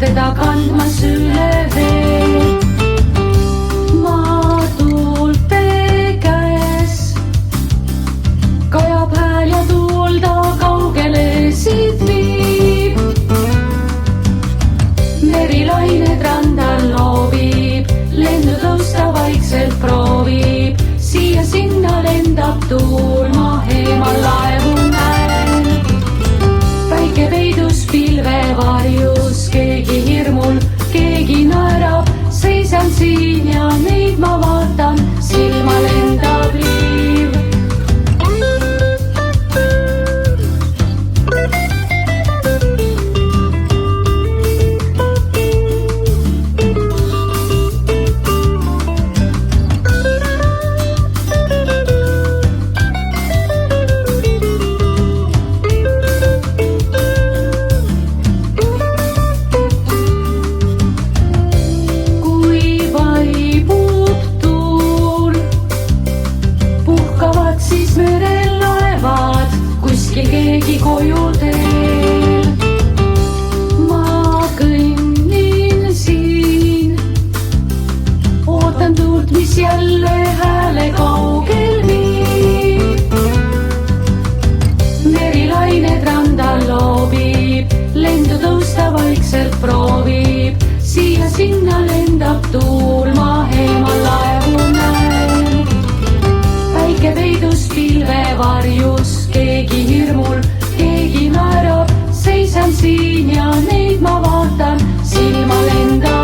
teda kandmas üle vee. Maa tuulte käes kajab hääl ja tuul ta kaugele siit viib. Merilained randal loobib, lendu tõusta vaikselt proovib. Siia-sinna lendab tuul, ma eemal laevu näen. Päike peidus pilvevarjus, keegi hirmul, keegi naerab. Seisan siin ja neid ma vaatan, silma lendab liiv. Siis merel laevad, kuskil keegi koju teel. Ma kõnnin siin, ootan tuult, mis jälle hääle kaugel viib. Merilained randal loobib, lendu tõusta vaikselt proovib. Siia-sinna lendab tuul, ma eemal laevu näen. Päike peidus pilvevarjus, keegi hirmul, keegi naerab. Seisan siin ja neid ma vaatan, silma lendab.